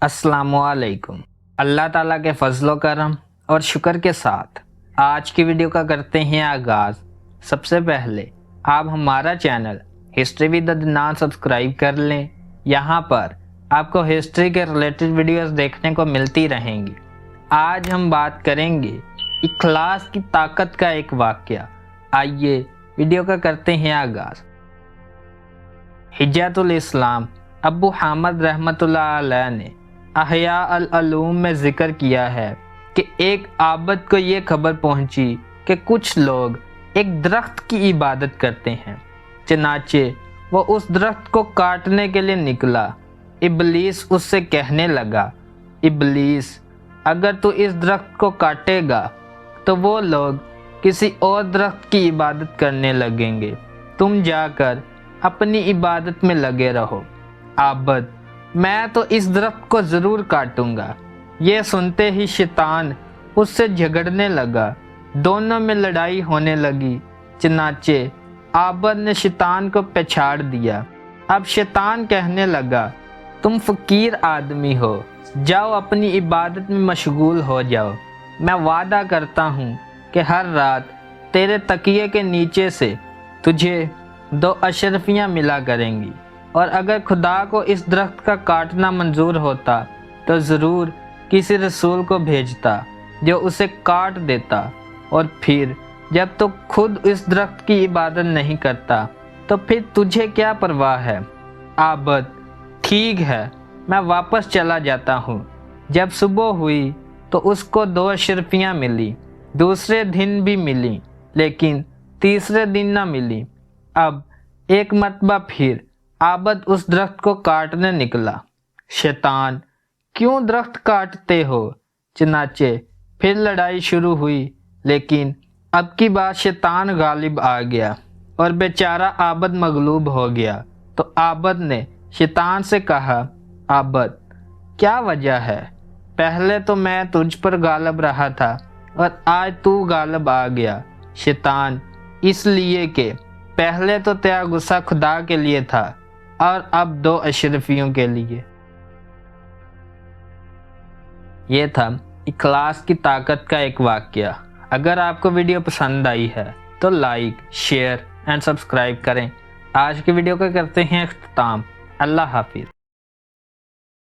अस्सलाम वालेकुम। अल्लाह ताला के फजलो करम और शुक्र के साथ आज की वीडियो का करते हैं आगाज़। सबसे पहले आप हमारा channel history with Adnan subscribe कर लें। यहाँ पर आपको हिस्ट्री के रिलेटेड वीडियोस देखने को मिलती रहेंगी। आज हम बात करेंगे इखलास की ताकत का एक वाक़या। आइए वीडियो का करते हैं आगाज़। हिज्जतुल इस्लाम अबू हामद रहमतुल्लाह अलैह ने अहया अल उलूम में ज़िक्र किया है कि एक आबद को ये खबर पहुंची कि कुछ लोग एक दरख्त की इबादत करते हैं। चनाचे वो उस दरख्त को काटने के लिए निकला। इबलीस उससे कहने लगा, इबलीस, अगर तू इस दरख्त को काटेगा तो वो लोग किसी और दरख्त की इबादत करने लगेंगे। तुम जाकर अपनी इबादत में लगे रहो। आबद, मैं तो इस दरख्त को ज़रूर काटूंगा। ये सुनते ही शैतान उससे झगड़ने लगा। दोनों में लड़ाई होने लगी। चनाचे आबद ने शैतान को पछाड़ दिया। अब शैतान कहने लगा, तुम फ़कीर आदमी हो, जाओ अपनी इबादत में मशगूल हो जाओ। मैं वादा करता हूँ कि हर रात तेरे तकिए के नीचे से तुझे 2 अशरफियाँ मिला करेंगी, और अगर खुदा को इस दरख्त का काटना मंजूर होता तो ज़रूर किसी रसूल को भेजता जो उसे काट देता, और फिर जब तो खुद इस दरख्त की इबादत नहीं करता तो फिर तुझे क्या परवाह है। आबद, ठीक है, मैं वापस चला जाता हूँ। जब सुबह हुई तो उसको 2 अशरफियाँ मिली। दूसरे दिन भी मिली, लेकिन तीसरे दिन न मिली। अब एक मरतबा फिर आबद उस दरख्त को काटने निकला। शैतान, क्यों दरख्त काटते हो? चनाचे फिर लड़ाई शुरू हुई, लेकिन अब की बात शैतान गालिब आ गया और बेचारा आबद मगलूब हो गया। तो आबद ने शैतान से कहा, आबद, क्या वजह है? पहले तो मैं तुझ पर गालिब रहा था और आज तू गालिब आ गया। शैतान, इसलिए कि पहले तो तेरा गुस्सा खुदा के लिए था और अब 2 अशरफियों के लिए। ये था इखलास की ताकत का एक वाक़या। अगर आपको वीडियो पसंद आई है तो लाइक, शेयर एंड सब्सक्राइब करें। आज की वीडियो का करते हैं इख्तिताम। अल्लाह हाफिज़।